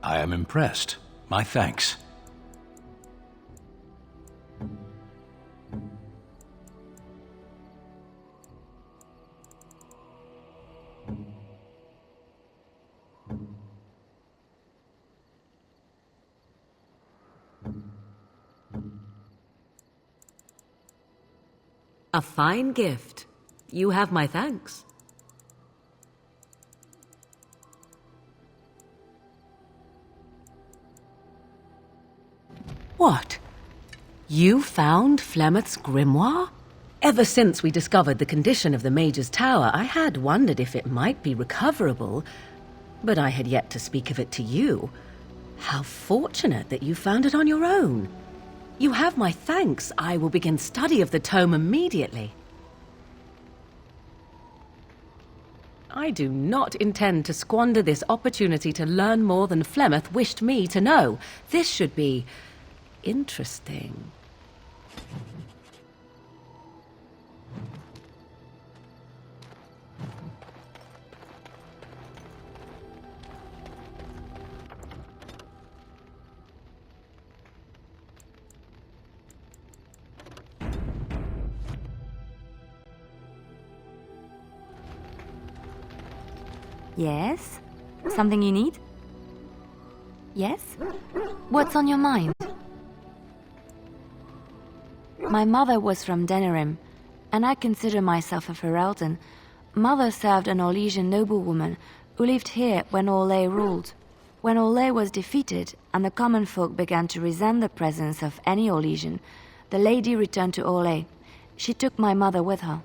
I am impressed. My thanks. A fine gift. You have my thanks. What? You found Flemeth's grimoire? Ever since we discovered the condition of the Mage's Tower, I had wondered if it might be recoverable, but I had yet to speak of it to you. How fortunate that you found it on your own. You have my thanks. I will begin study of the tome immediately. I do not intend to squander this opportunity to learn more than Flemeth wished me to know. This should be interesting. Yes? Something you need? Yes? What's on your mind? My mother was from Denerim, and I consider myself a Ferelden. Mother served an Orlesian noblewoman who lived here when Orlais ruled. When Orlais was defeated and the common folk began to resent the presence of any Orlesian, the lady returned to Orlais. She took my mother with her.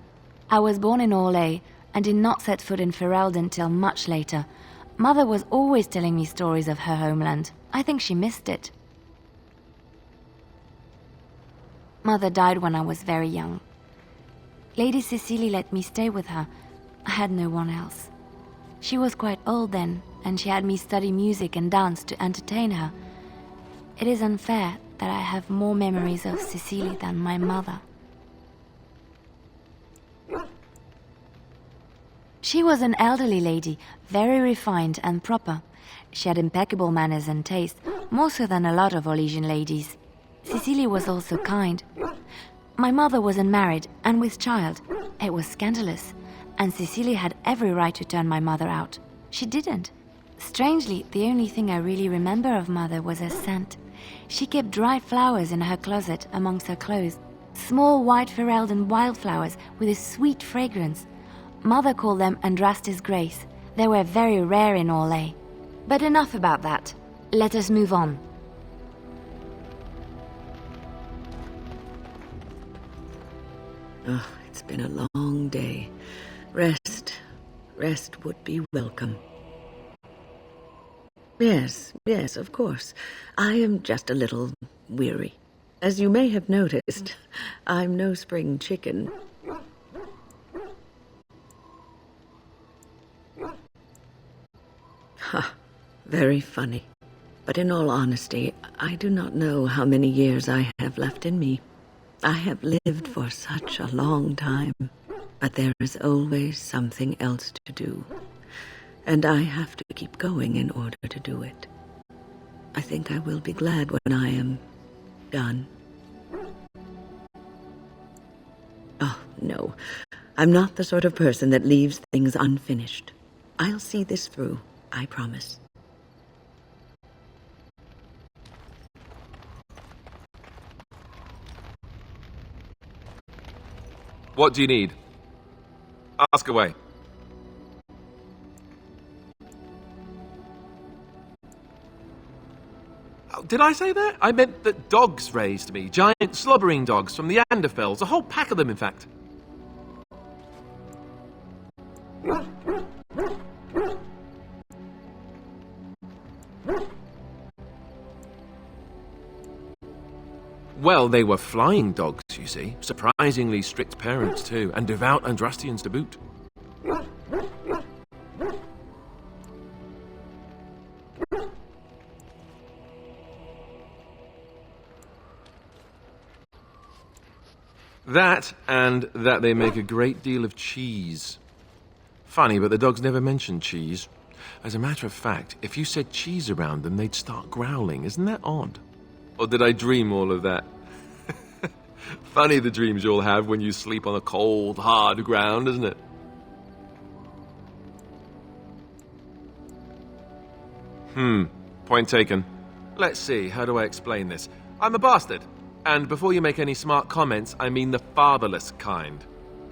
I was born in Orlais and did not set foot in Ferelden till much later. Mother was always telling me stories of her homeland. I think she missed it. Mother died when I was very young. Lady Cecilie let me stay with her. I had no one else. She was quite old then, and she had me study music and dance to entertain her. It is unfair that I have more memories of Cecilie than my mother. She was an elderly lady, very refined and proper. She had impeccable manners and taste, more so than a lot of Orlesian ladies. Cecilie was also kind. My mother was unmarried and with child. It was scandalous, and Cecilie had every right to turn my mother out. She didn't. Strangely, the only thing I really remember of Mother was her scent. She kept dried flowers in her closet amongst her clothes, small white Ferelden wildflowers with a sweet fragrance. Mother called them Andraste's Grace. They were very rare in Orlais. But enough about that. Let us move on. Oh, it's been a long day. Rest would be welcome. Yes, of course. I am just a little weary. As you may have noticed, I'm no spring chicken. Ha, very funny. But in all honesty, I do not know how many years I have left in me. I have lived for such a long time, but there is always something else to do. and I have to keep going in order to do it. I think I will be glad when I am done. Oh, no. I'm not the sort of person that leaves things unfinished. I'll see this through, I promise. What do you need? Ask away. Oh, did I say that? I meant that dogs raised me. Giant slobbering dogs from the Anderfells. A whole pack of them, in fact. Well, they were flying dogs, you see. Surprisingly strict parents, too, and devout Andrastians to boot. That, and that they make a great deal of cheese. Funny, but the dogs never mention cheese. As a matter of fact, if you said cheese around them, they'd start growling. Isn't that odd? Or did I dream all of that? Funny the dreams you'll have when you sleep on a cold, hard ground, isn't it? Point taken. Let's see, how do I explain this? I'm a bastard. And before you make any smart comments, I mean the fatherless kind.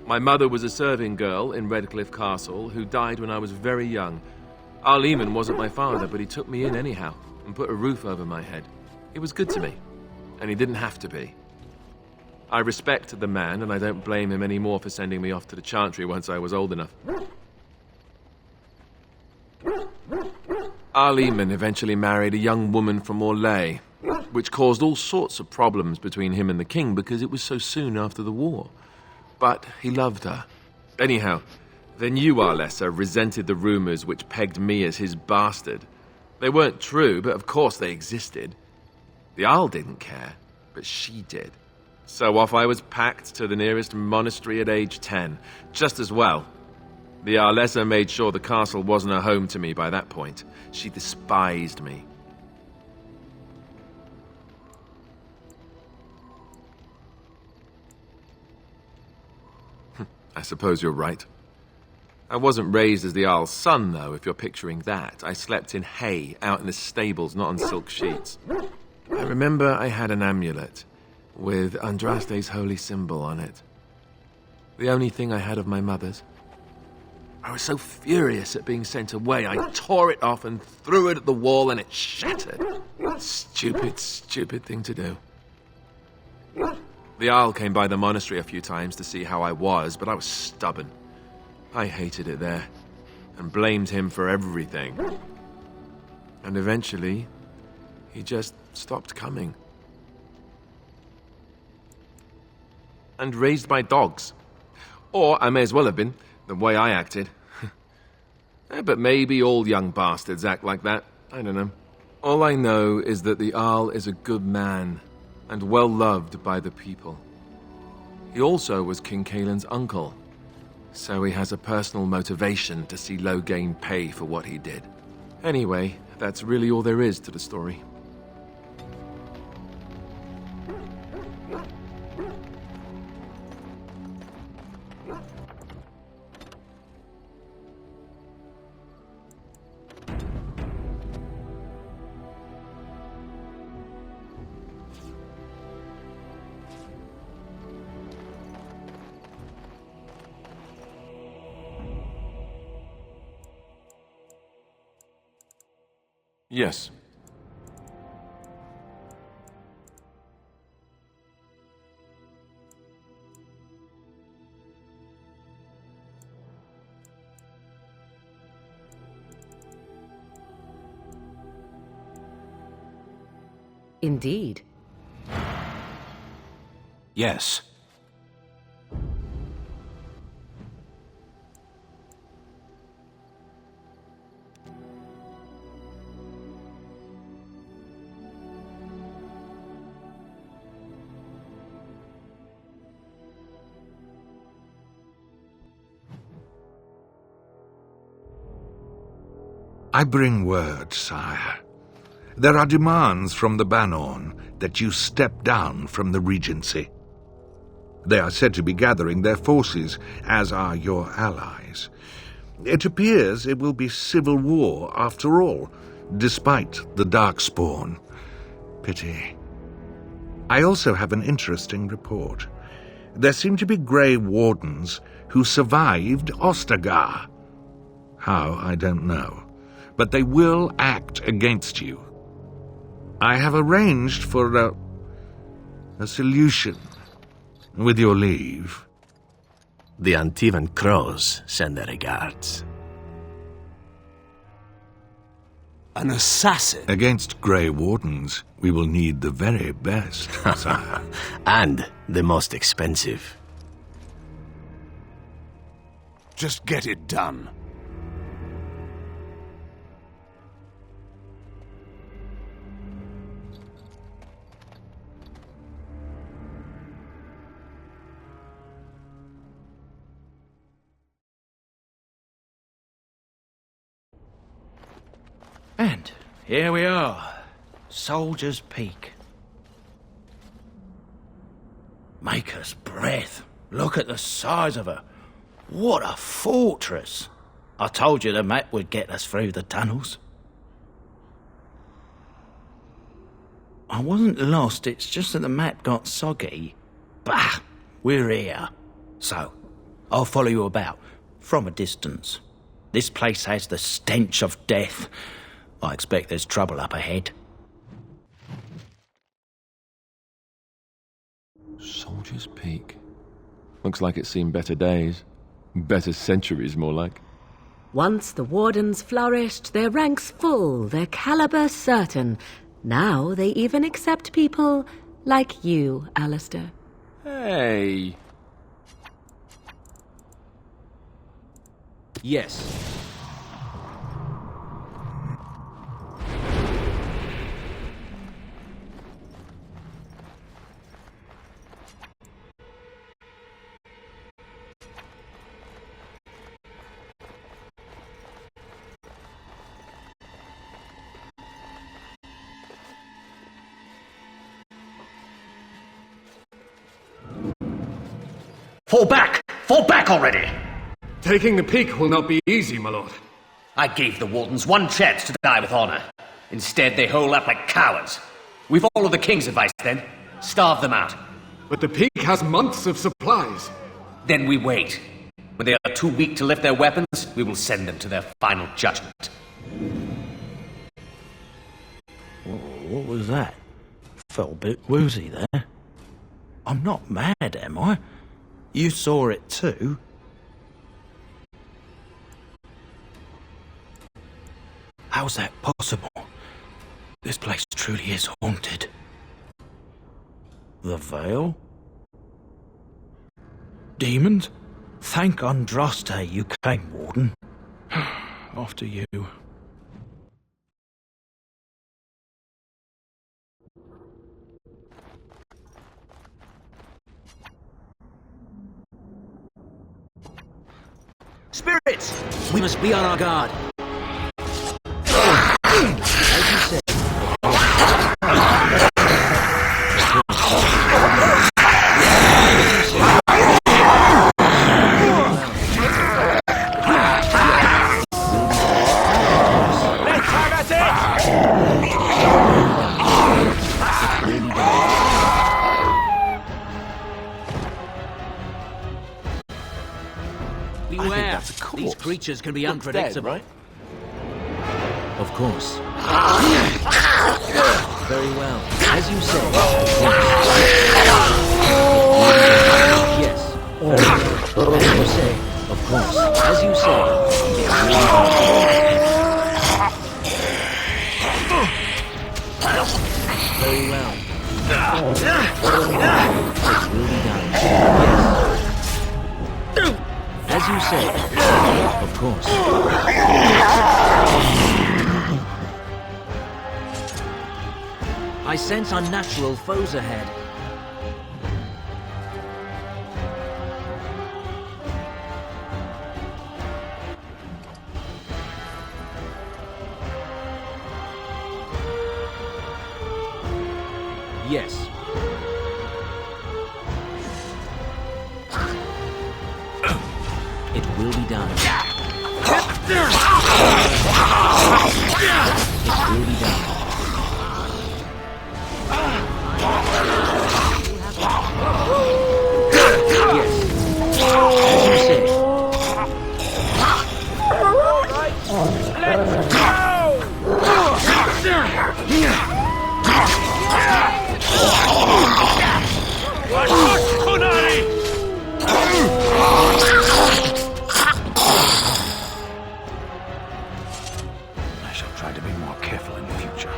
My mother was a serving girl in Redcliffe Castle who died when I was very young. Arl Eamon wasn't my father, but he took me in anyhow and put a roof over my head. He was good to me, and he didn't have to be. I respect the man, and I don't blame him any more for sending me off to the Chantry once I was old enough. Arl Eamon eventually married a young woman from Orlais, which caused all sorts of problems between him and the king because it was so soon after the war. But he loved her. Anyhow, the new Arlessa resented the rumors which pegged me as his bastard. They weren't true, but of course they existed. The Arl didn't care, but she did. So off I was packed to the nearest monastery at age 10. Just as well. The Arlessa made sure the castle wasn't a home to me by that point. She despised me. I suppose you're right. I wasn't raised as the Arl's son, though, if you're picturing that. I slept in hay, out in the stables, not on silk sheets. I remember I had an amulet with Andraste's holy symbol on it. The only thing I had of my mother's. I was so furious at being sent away, I tore it off and threw it at the wall and it shattered. Stupid, stupid thing to do. The Arl came by the monastery a few times to see how I was, but I was stubborn. I hated it there, and blamed him for everything. And eventually, he just stopped coming. And raised my dogs. Or I may as well have been, the way I acted. But maybe all young bastards act like that. I don't know. All I know is that the Arl is a good man, and well loved by the people. He also was King Caelan's uncle, so he has a personal motivation to see Loghain pay for what he did. Anyway, that's really all there is to the story. Yes. Indeed. Yes. I bring word, sire. There are demands from the Banorn that you step down from the Regency. They are said to be gathering their forces, as are your allies. It appears it will be civil war after all, despite the Darkspawn. Pity. I also have an interesting report. There seem to be Grey Wardens who survived Ostagar. How, I don't know. But they will act against you. I have arranged for a solution, with your leave. The Antivan Crows send their regards. An assassin? Against Grey Wardens, we will need the very best, sire. And the most expensive. Just get it done. And here we are, Soldier's Peak. Maker's breath. Look at the size of her. What a fortress. I told you the map would get us through the tunnels. I wasn't lost, it's just that the map got soggy. Bah, we're here. So, I'll follow you about, from a distance. This place has the stench of death. I expect there's trouble up ahead. Soldier's Peak. Looks like it's seen better days. Better centuries, more like. Once the Wardens flourished, their ranks full, their caliber certain. Now they even accept people like you, Alistair. Hey! Yes. Fall back! Fall back already! Taking the peak will not be easy, my lord. I gave the Wardens one chance to die with honor. Instead, they hole up like cowards. We follow the King's advice, then. Starve them out. But the peak has months of supplies. Then we wait. When they are too weak to lift their weapons, we will send them to their final judgment. What was that? Felt a bit woozy there. I'm not mad, am I? You saw it too. How's that possible? This place truly is haunted. The Veil? Demons? Thank Andraste you came, Warden. After you. Spirits! We must be on our guard. As you said. Beware! These creatures can be unpredictable. Dead, right? Of course. Very well. As you say. Yes. As you say. Of course. As you say. Very well. It will be done. Yes. As you say. Of course. I sense unnatural foes ahead. Yes. It will be done. It will be done. Yes. As you say. I shall try to be more careful in the future.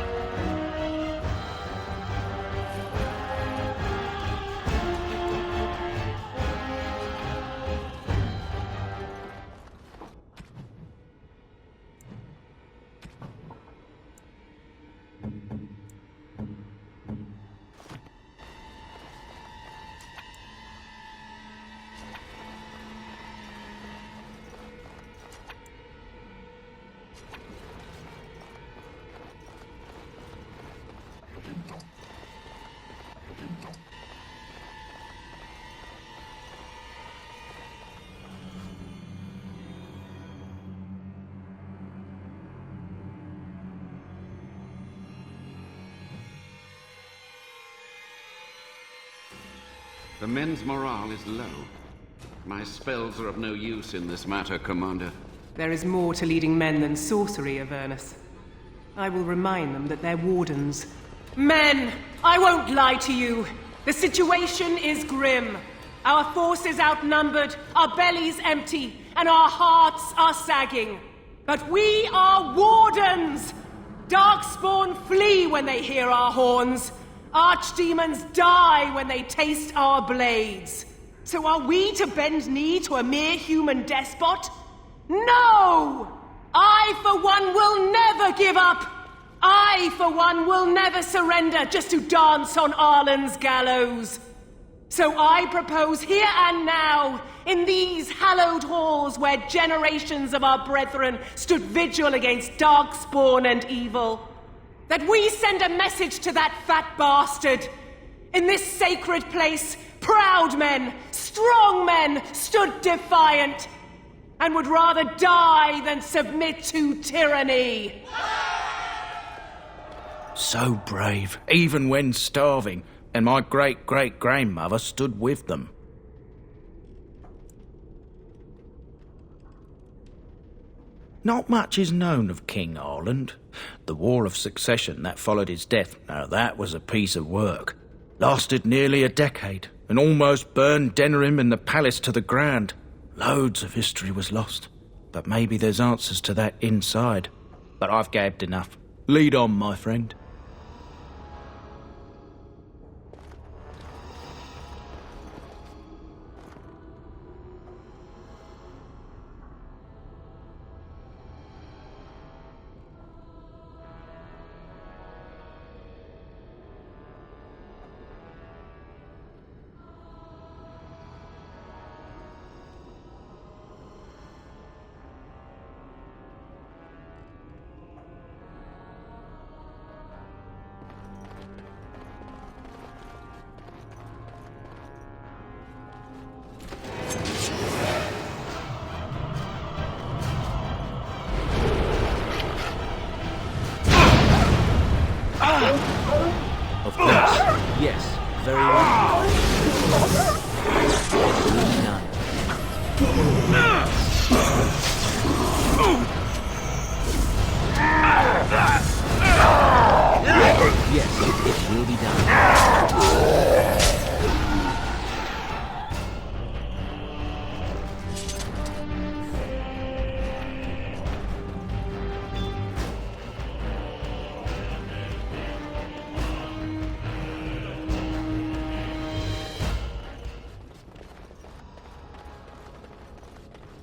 The men's morale is low. My spells are of no use in this matter, Commander. There is more to leading men than sorcery, Avernus. I will remind them that they're wardens. Men! I won't lie to you! The situation is grim. Our forces outnumbered, our bellies empty, and our hearts are sagging. But we are wardens! Darkspawn flee when they hear our horns. Archdemons die when they taste our blades. So are we to bend knee to a mere human despot? No! I, for one, will never give up! I, for one, will never surrender just to dance on Arlen's gallows. So I propose here and now, in these hallowed halls where generations of our brethren stood vigil against darkspawn and evil, that we send a message to that fat bastard. In this sacred place, proud men, strong men stood defiant, and would rather die than submit to tyranny. So brave, even when starving, and my great-great-grandmother stood with them. Not much is known of King Arland. The War of Succession that followed his death, now that was a piece of work. Lasted nearly a decade, and almost burned Denerim and the palace to the ground. Loads of history was lost, but maybe there's answers to that inside. But I've gabbed enough. Lead on, my friend. Of course. Yes, very well. It will be done. Yes, it will be done.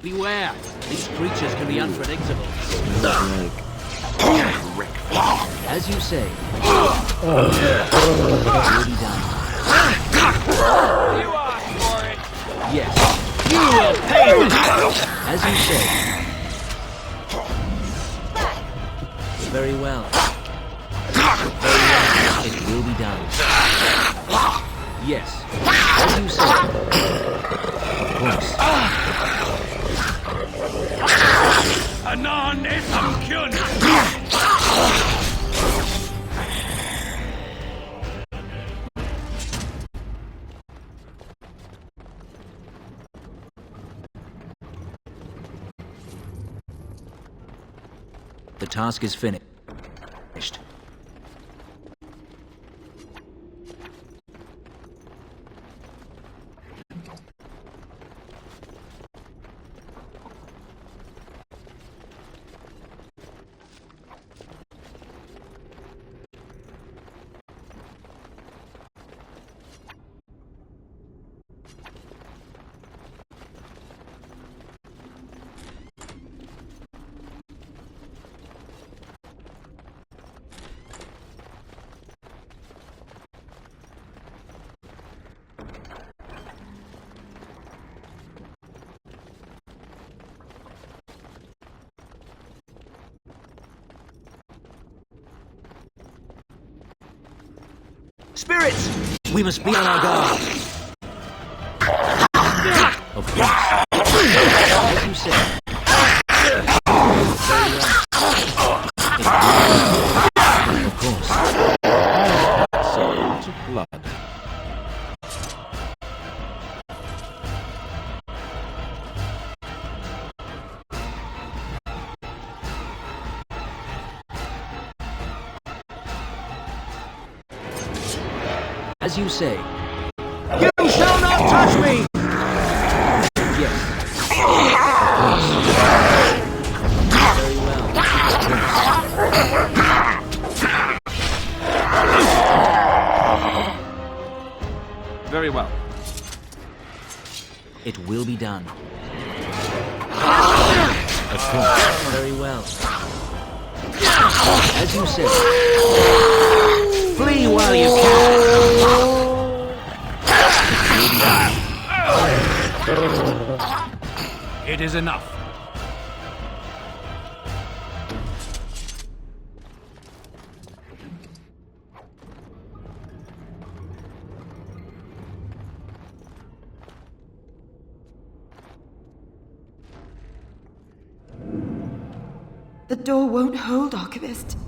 Beware! These creatures can be unpredictable. As you say. It will be done. You asked for it! Yes. You will pay for it! As you say. Very well. Very well. It will be done. Yes. As you say. Of course. Anon esamkyun! The task is finished. Spirits! We must be on our guard. Of course. As you say. Of course. Salt of blood. As you say. You shall not touch me! Yes. Very well. Very well. It will be done. Of course. Very well. As you say. Flee while you can. It is enough. The door won't hold, Archivist.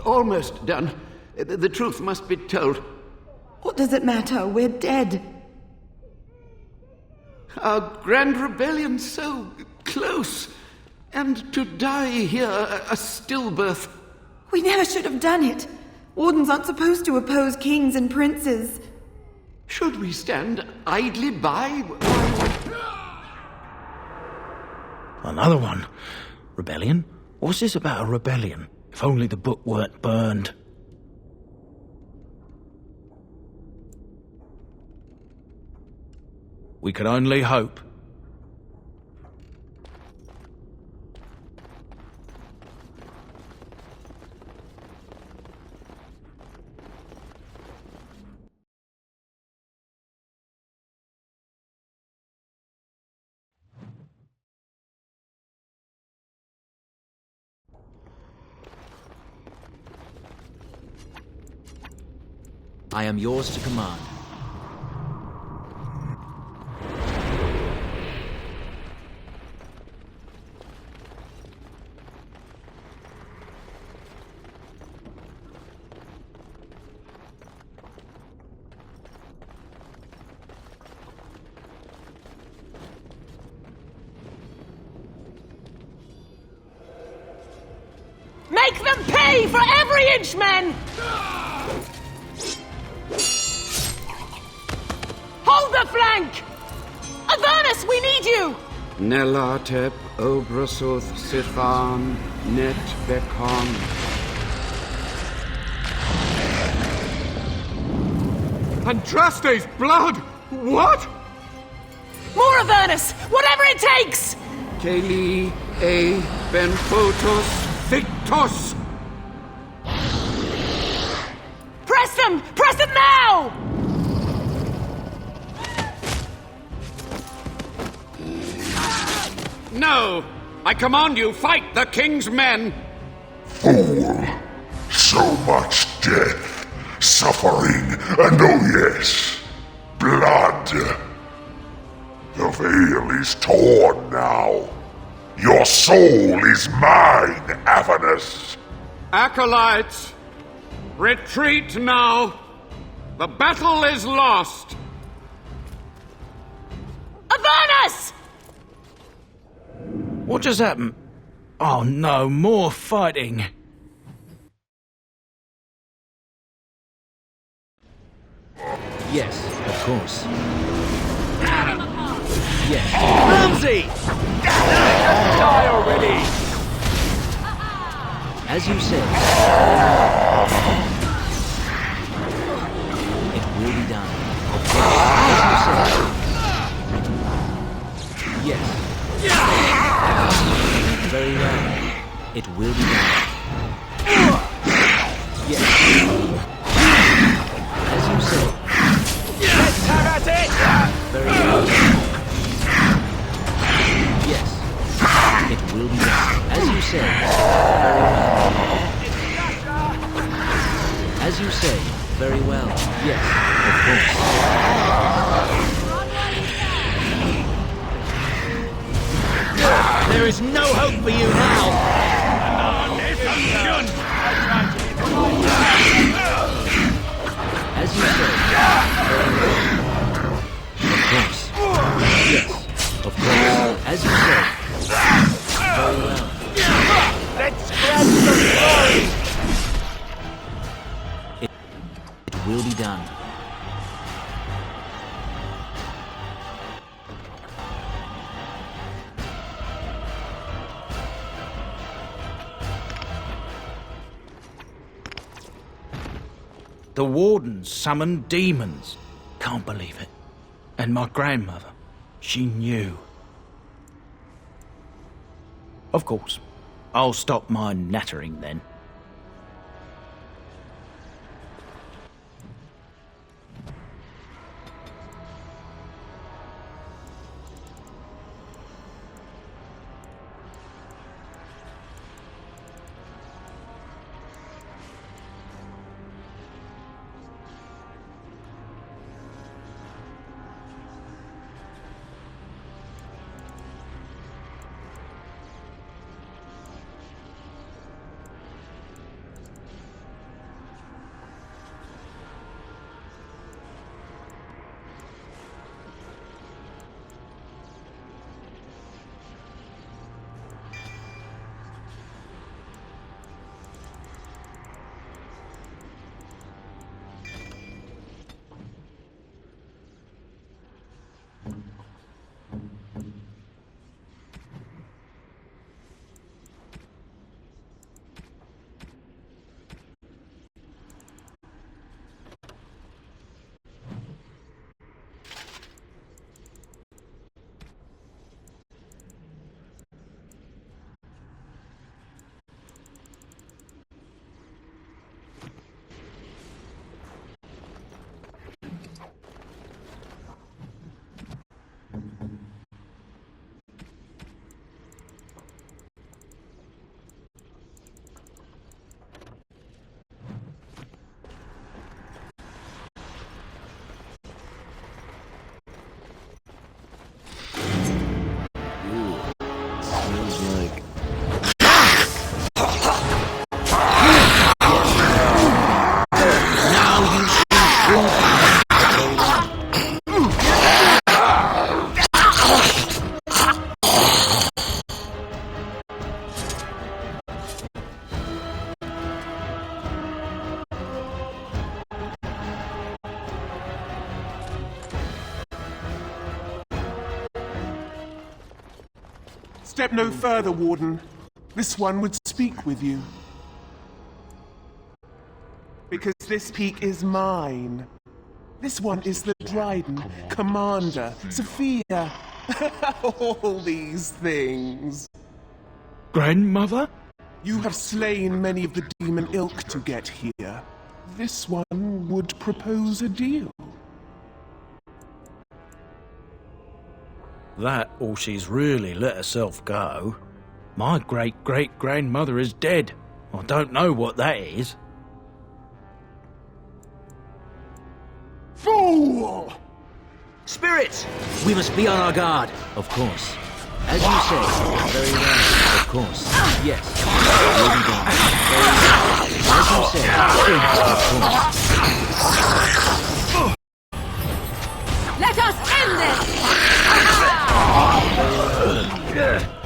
Almost done. The truth must be told. What does it matter? We're dead. Our grand rebellion so close. And to die here, a stillbirth. We never should have done it. Wardens aren't supposed to oppose kings and princes. Should we stand idly by? Another one. Rebellion? What's this about a rebellion? If only the book weren't burned. We can only hope. I am yours to command. Make them pay for every inch, men! Hold the flank! Avernus, we need you! Nelatep obrasoth sithan net bekon. Andraste's blood! What? More Avernus! Whatever it takes! Keli e ben photos victos! Press them! Press them now! No! I command you, fight the king's men! Fool! So much death! suffering, and oh yes, blood. The veil is torn now. Your soul is mine, Avernus. Acolytes, retreat now. The battle is lost. Avernus! What just happened? Oh no, more fighting. Yes, of course. Yes. Ramsay! Die already! As you said. It will be done. As you said. Yes. Very well. It will be done. Yes. As you said. Let's have at it! Very well. Yes. It will be done. As you said. Very well. As you say. Very well. Yes, of course. There is no hope for you now. As you say. Very well. Of course. Yes, of course. As you say. Very well. Let's grab some glory! It will be done. The wardens summoned demons. Can't believe it. And my grandmother, she knew. Of course, I'll stop my nattering then. Step no further, Warden. This one would speak with you. Because this peak is mine. This one is the Dryden, Commander, Sophia. All these things. Grandmother? You have slain many of the demon ilk to get here. This one would propose a deal. That or she's really let herself go. My great-great-grandmother is dead. I don't know what that is. Spirits! We must be on our guard. Of course. As you say. Very well. Of course. Yes. Will be done. Very well. As you say. Of course. Let us end this!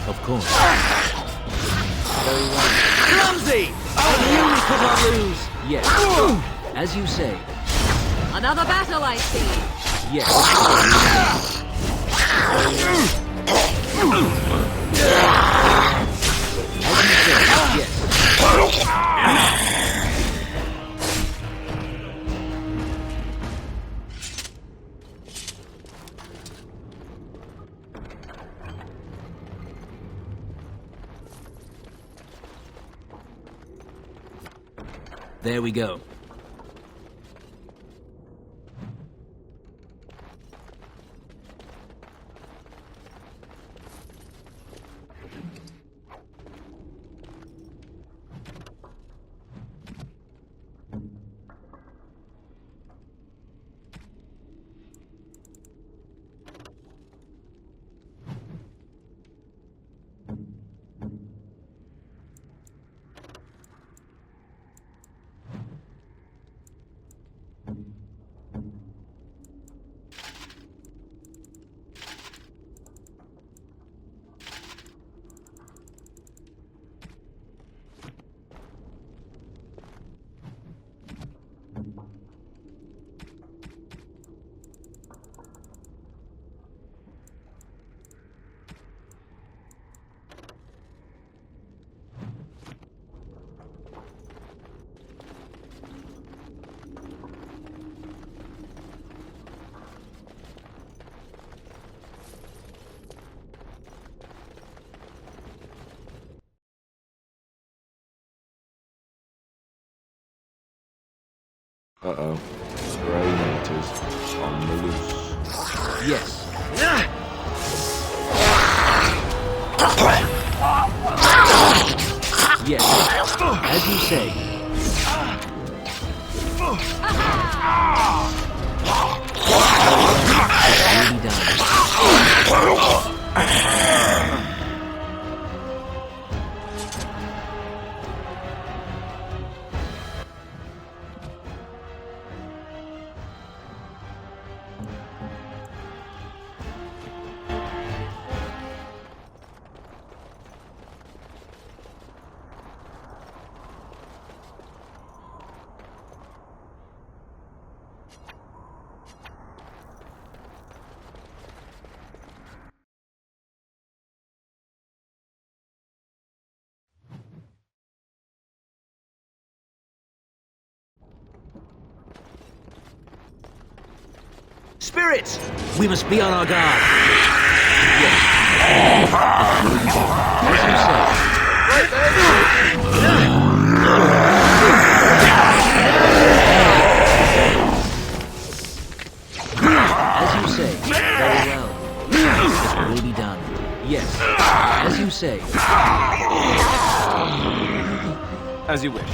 Of course. Very well. Clumsy! I knew we could not lose. Yes. As you say. Another battle, I see. Yes. As you say. Yes. There we go. Uh-oh. Grey Maters on the loose. Yes. Yes. As you say. Really done. Spirits! We must be on our guard. Yes. As you say. Right there. As you say. Very well. It will be done. Yes. As you say. As you wish.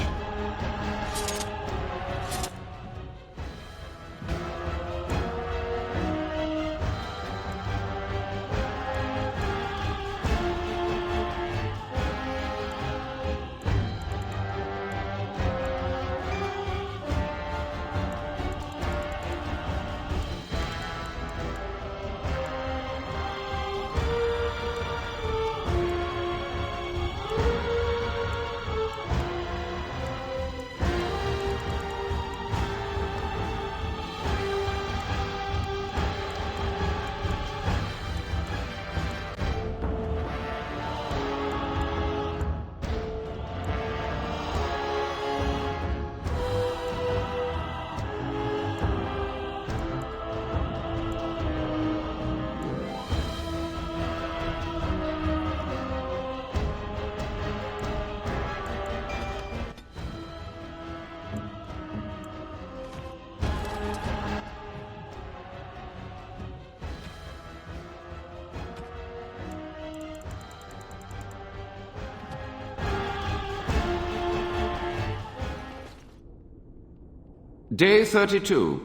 Day 32.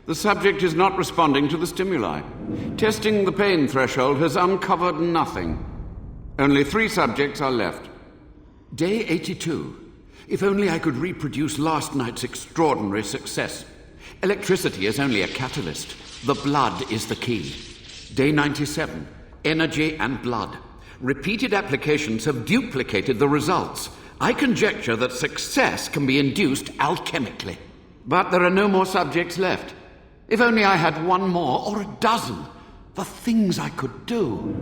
The subject is not responding to the stimuli. Testing the pain threshold has uncovered nothing. Only 3 subjects are left. Day 82. If only I could reproduce last night's extraordinary success. Electricity is only a catalyst. The blood is the key. Day 97. Energy and blood. Repeated applications have duplicated the results. I conjecture that success can be induced alchemically. But there are no more subjects left. If only I had 1 more or a dozen. The things I could do.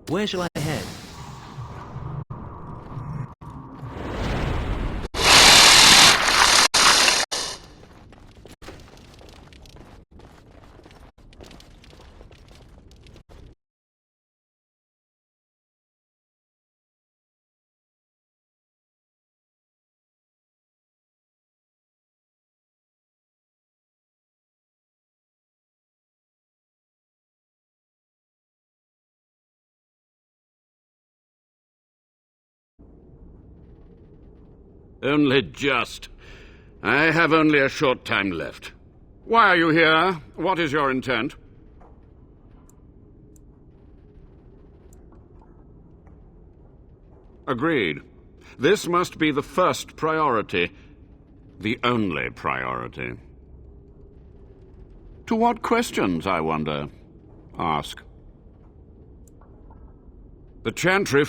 Where shall I head? Only just. I have only a short time left. Why are you here? What is your intent? Agreed. This must be the first priority. The only priority. To what questions, I wonder? Ask. The Chantry...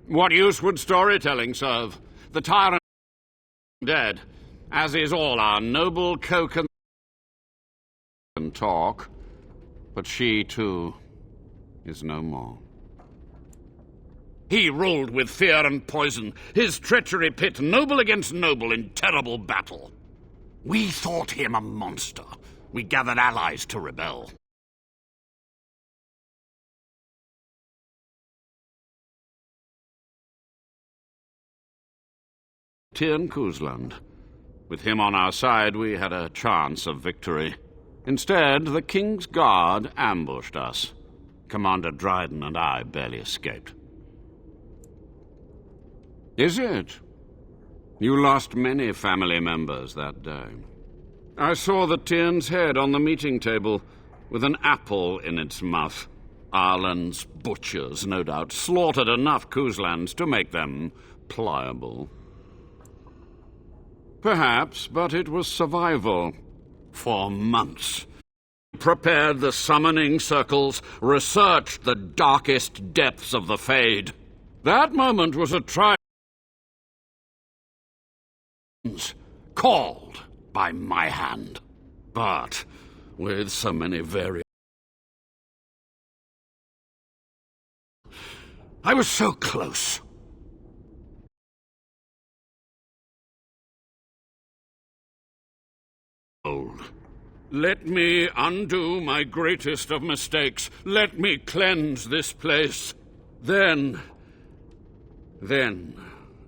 What use would storytelling serve? The tyrant is dead, as is all our noble coke and talk. But she, too, is no more. He ruled with fear and poison, his treachery pit noble against noble in terrible battle. We thought him a monster. We gathered allies to rebel. Tyrn Kuzland. With him on our side, we had a chance of victory. Instead, the King's Guard ambushed us. Commander Dryden and I barely escaped. Is it? You lost many family members that day. I saw the Tyrn's head on the meeting table, with an apple in its mouth. Ireland's butchers, no doubt, slaughtered enough Kuzlands to make them pliable. Perhaps, but it was survival. For months. Prepared the summoning circles, researched the darkest depths of the Fade. That moment was a trial. Called by my hand. But with so many variations. I was so close. Let me undo my greatest of mistakes. Let me cleanse this place. Then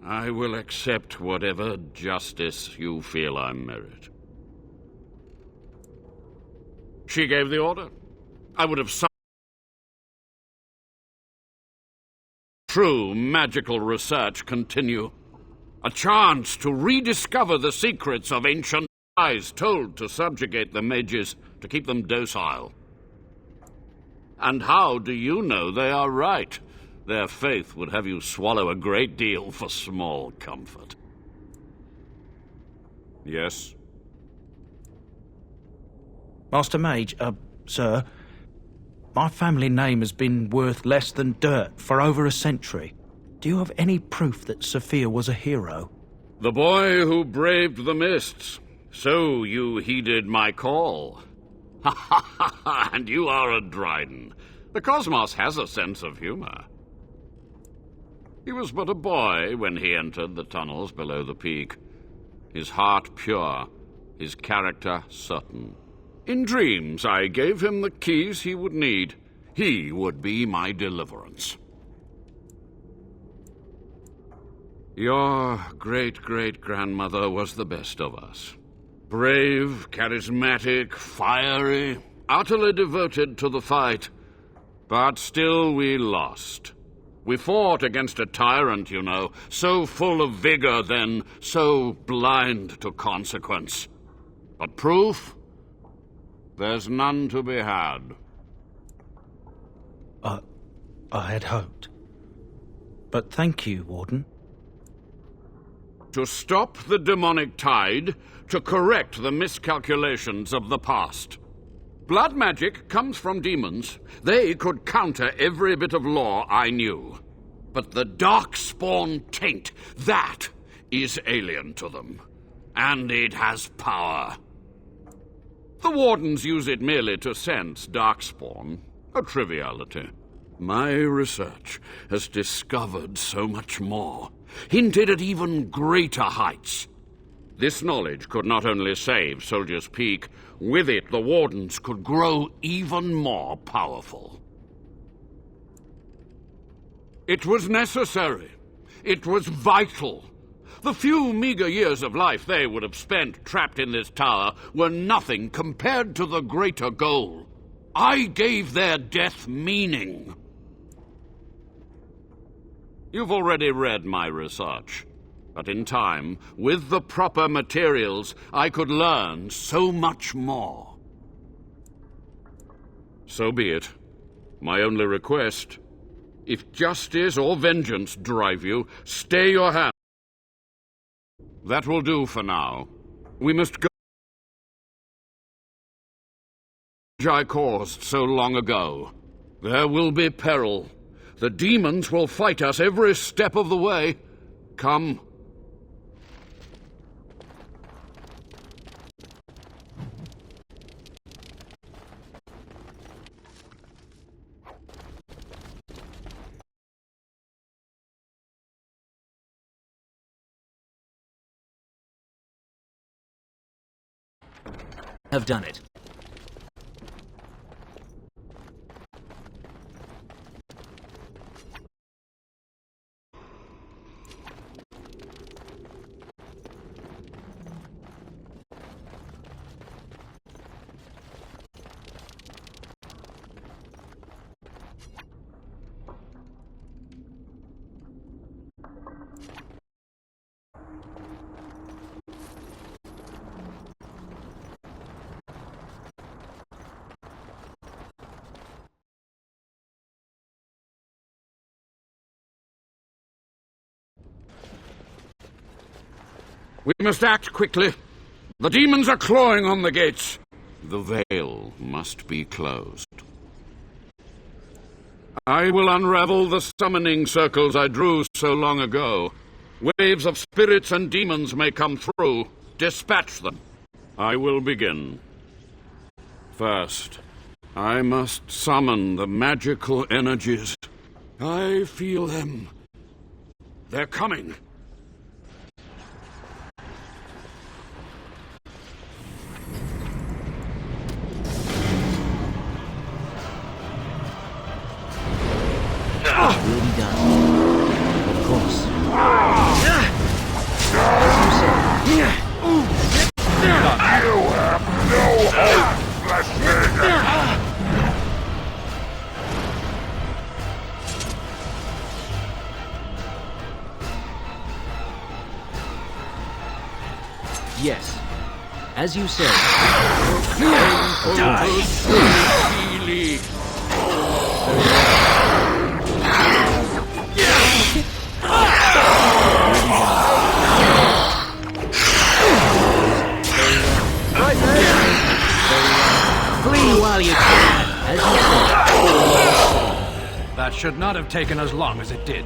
I will accept whatever justice you feel I merit. She gave the order. I would have true magical research continue. A chance to rediscover the secrets of ancient lies told to subjugate the mages, to keep them docile. And how do you know they are right? Their faith would have you swallow a great deal for small comfort. Yes? Master Mage, sir, my family name has been worth less than dirt for over a century. Do you have any proof that Sophia was a hero? The boy who braved the mists. So you heeded my call. Ha ha ha ha, and you are a Dryden. The cosmos has a sense of humor. He was but a boy when he entered the tunnels below the peak. His heart pure, his character certain. In dreams, I gave him the keys he would need. He would be my deliverance. Your great-great-grandmother was the best of us. Brave, charismatic, fiery, utterly devoted to the fight. But still we lost. We fought against a tyrant, you know, so full of vigor then, so blind to consequence. But proof? There's none to be had. I had hoped. But thank you, Warden. To stop the demonic tide, to correct the miscalculations of the past. Blood magic comes from demons. They could counter every bit of law I knew. But the Darkspawn taint, that is alien to them. And it has power. The Wardens use it merely to sense Darkspawn, a triviality. My research has discovered so much more, hinted at even greater heights. This knowledge could not only save Soldier's Peak, with it the Wardens could grow even more powerful. It was necessary. It was vital. The few meager years of life they would have spent trapped in this tower were nothing compared to the greater goal. I gave their death meaning. You've already read my research, but in time, with the proper materials, I could learn so much more. So be it. My only request, if justice or vengeance drive you, stay your hand. That will do for now. We must go. I caused so long ago. There will be peril. The demons will fight us every step of the way. Come. Have done it. We must act quickly. The demons are clawing on the gates. The veil must be closed. I will unravel the summoning circles I drew so long ago. Waves of spirits and demons may come through. Dispatch them. I will begin. First, I must summon the magical energies. I feel them. They're coming. It will be done. Of course. As you say. You have no hope, Fleshbag! Yes. As you say. Flee while you can, as you say. That should not have taken as long as it did.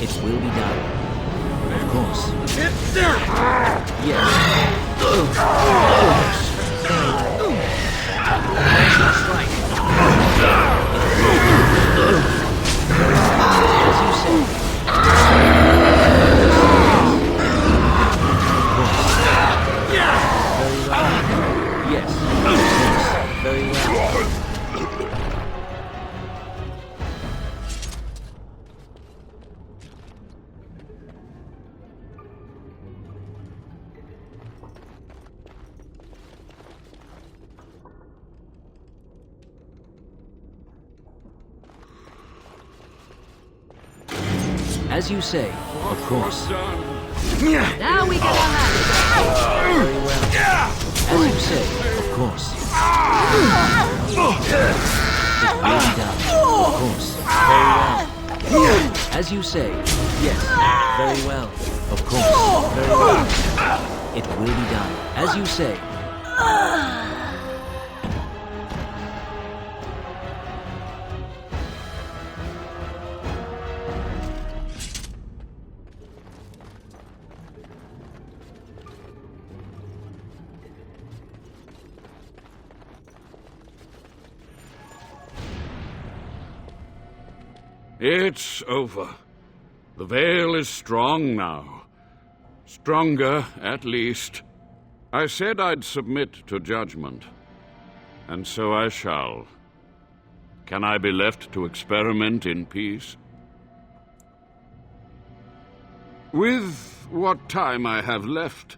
It will be done. Of course. Yes. Strike. As you say. Very well. Yes. Very well. As you say, of course. Now we get our hands. Very well. As you say, of course. It will be done. Of course. Very well. As you say, yes. Very well. Of course. Very well. It will be done. As you say. It's over. The veil is strong now. Stronger, at least. I said I'd submit to judgment. And so I shall. Can I be left to experiment in peace? With what time I have left,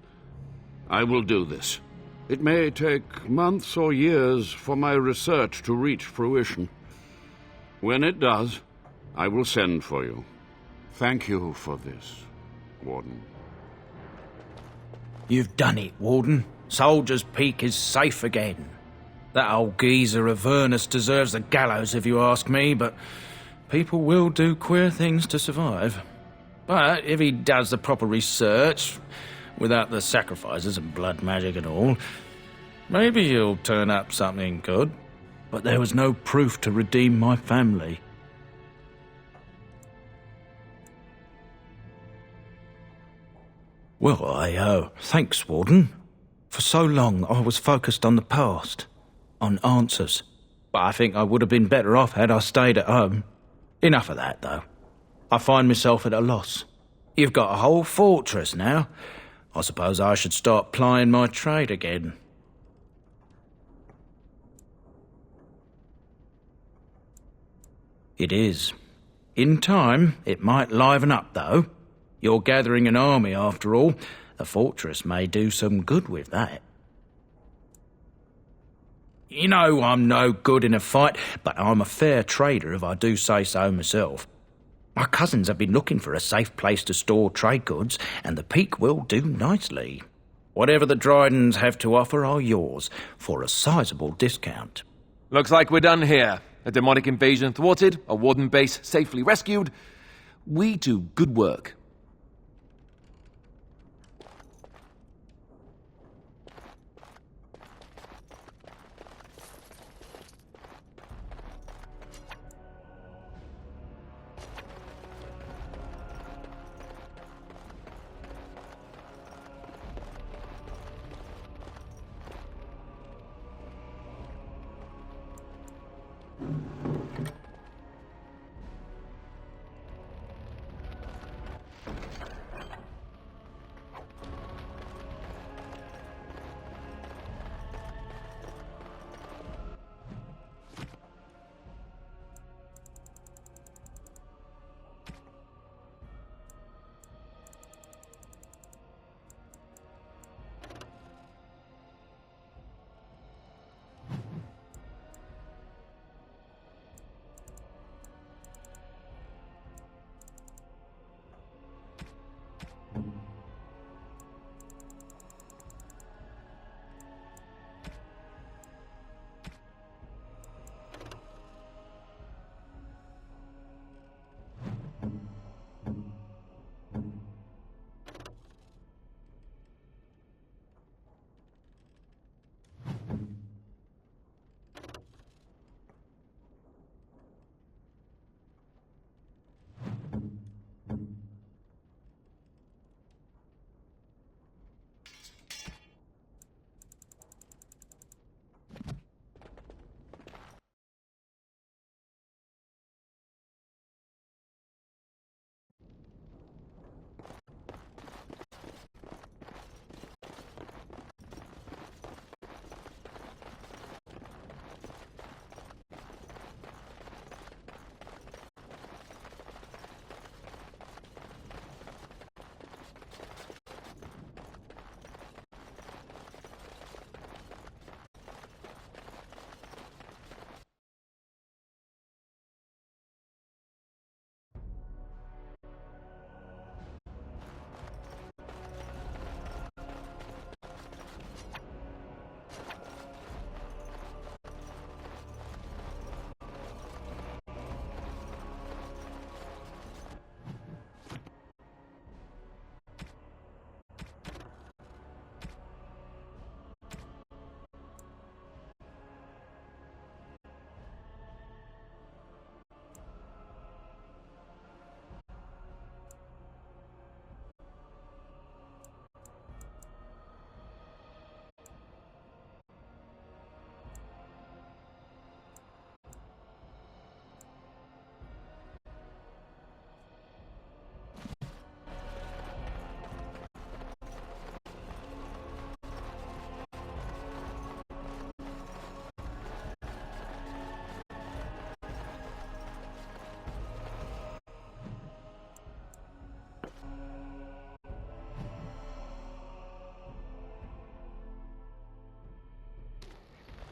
I will do this. It may take months or years for my research to reach fruition. When it does, I will send for you. Thank you for this, Warden. You've done it, Warden. Soldier's Peak is safe again. That old geezer of Avernus deserves the gallows if you ask me, but people will do queer things to survive. But if he does the proper research, without the sacrifices and blood magic and all, maybe he'll turn up something good. But there was no proof to redeem my family. Well, thanks, Warden. For so long, I was focused on the past, on answers. But I think I would have been better off had I stayed at home. Enough of that, though. I find myself at a loss. You've got a whole fortress now. I suppose I should start plying my trade again. It is. In time, it might liven up, though. You're gathering an army, after all. A fortress may do some good with that. You know I'm no good in a fight, but I'm a fair trader if I do say so myself. My cousins have been looking for a safe place to store trade goods, and the Peak will do nicely. Whatever the Drydens have to offer are yours, for a sizable discount. Looks like we're done here. A demonic invasion thwarted, a Warden base safely rescued. We do good work.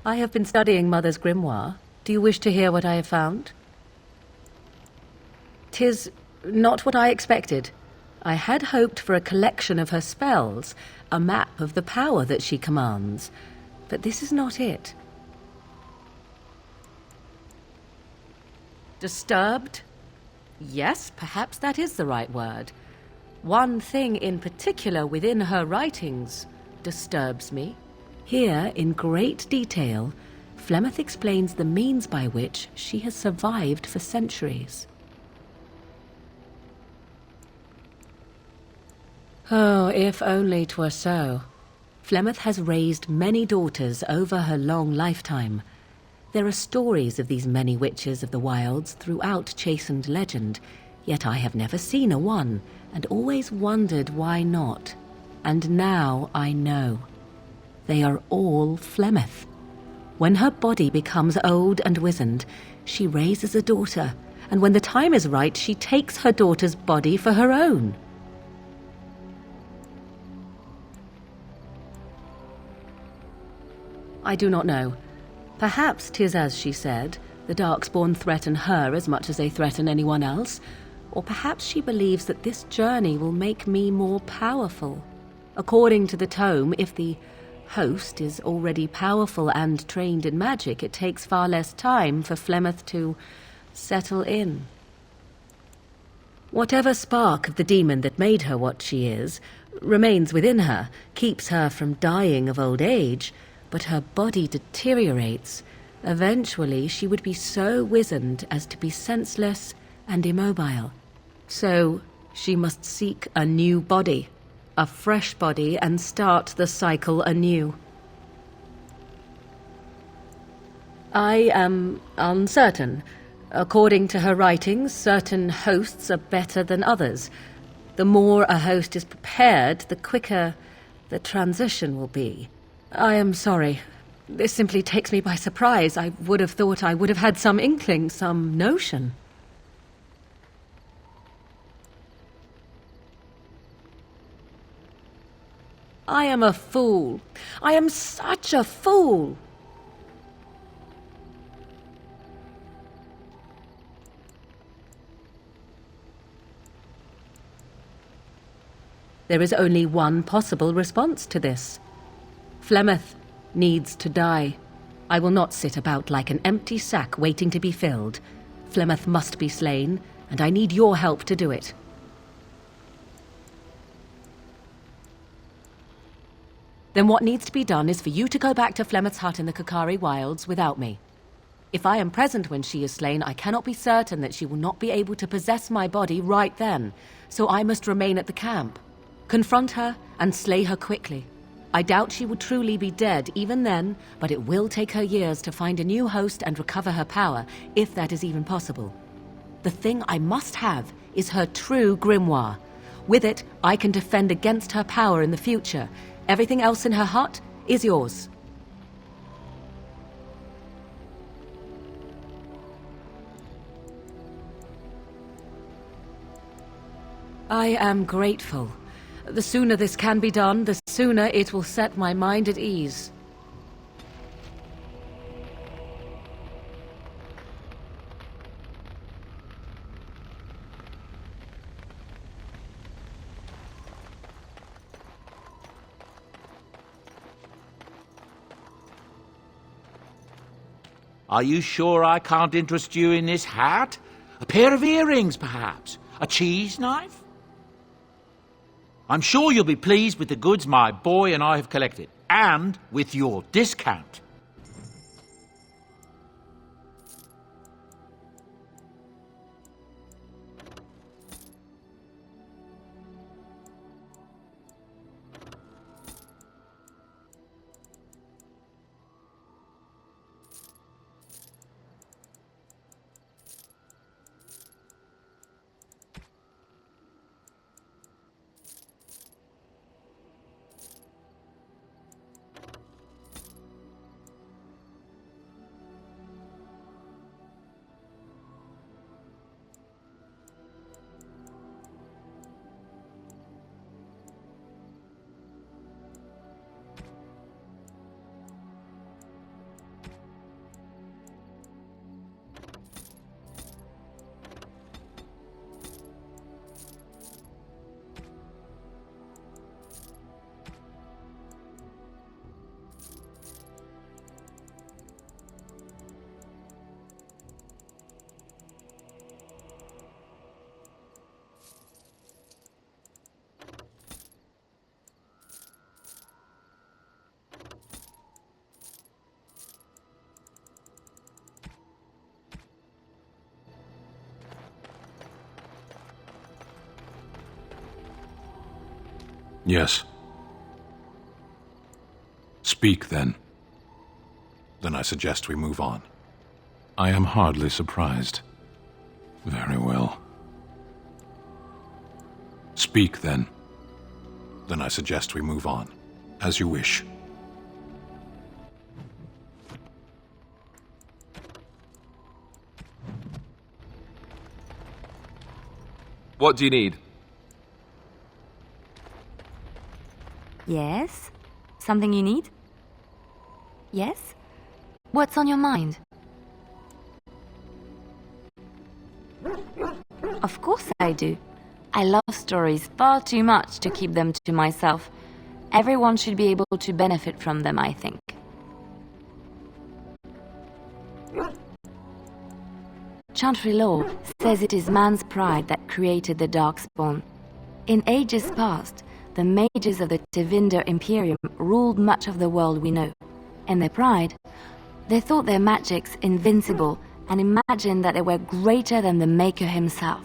I have been studying Mother's grimoire. Do you wish to hear what I have found? 'Tis not what I expected. I had hoped for a collection of her spells, a map of the power that she commands. But this is not it. Disturbed? Yes, perhaps that is the right word. One thing in particular within her writings disturbs me. Here, in great detail, Flemeth explains the means by which she has survived for centuries. Oh, if only 'twere so. Flemeth has raised many daughters over her long lifetime. There are stories of these many witches of the wilds throughout chastened legend, yet I have never seen a one, and always wondered why not. And now I know. They are all Flemeth. When her body becomes old and wizened, she raises a daughter, and when the time is right, she takes her daughter's body for her own. I do not know. Perhaps 'tis as she said, the Darkspawn threaten her as much as they threaten anyone else, or perhaps she believes that this journey will make me more powerful. According to the tome, if the host is already powerful and trained in magic, it takes far less time for Flemeth to settle in. Whatever spark of the demon that made her what she is remains within her, keeps her from dying of old age, but her body deteriorates. Eventually, she would be so wizened as to be senseless and immobile. So, she must seek a new body, a fresh body, and start the cycle anew. I am uncertain. According to her writings, certain hosts are better than others. The more a host is prepared, the quicker the transition will be. I am sorry. This simply takes me by surprise. I would have thought I would have had some inkling, some notion. I am a fool. I am such a fool. There is only one possible response to this. Flemeth needs to die. I will not sit about like an empty sack waiting to be filled. Flemeth must be slain, and I need your help to do it. Then what needs to be done is for you to go back to Flemeth's hut in the Kakari Wilds without me. If I am present when she is slain, I cannot be certain that she will not be able to possess my body right then, so I must remain at the camp. Confront her and slay her quickly. I doubt she will truly be dead even then, but it will take her years to find a new host and recover her power, if that is even possible. The thing I must have is her true grimoire. With it, I can defend against her power in the future. Everything else in her hut is yours. I am grateful. The sooner this can be done, the sooner it will set my mind at ease. Are you sure I can't interest you in this hat? A pair of earrings, perhaps? A cheese knife? I'm sure you'll be pleased with the goods my boy and I have collected, and with your discount. Yes. Speak, then. Then I suggest we move on. I am hardly surprised. Very well. Speak, then. Then I suggest we move on. As you wish. What do you need? Yes? Something you need? Yes? What's on your mind? Of course I do. I love stories far too much to keep them to myself. Everyone should be able to benefit from them, I think. Chantry Law says it is man's pride that created the Darkspawn. In ages past, the mages of the Tevinder Imperium ruled much of the world we know. In their pride, they thought their magics invincible and imagined that they were greater than the Maker himself.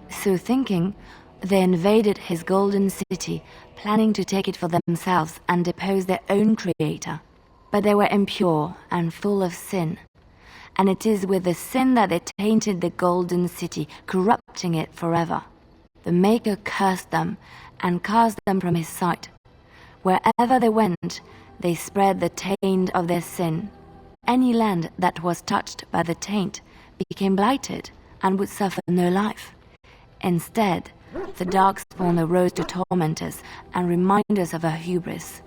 So thinking, they invaded his golden city, planning to take it for themselves and depose their own creator. But they were impure and full of sin. And it is with the sin that they tainted the golden city, corrupting it forever. The Maker cursed them and cast them from his sight. Wherever they went, they spread the taint of their sin. Any land that was touched by the taint became blighted and would suffer no life. Instead, the Darkspawn arose to torment us and remind us of our hubris.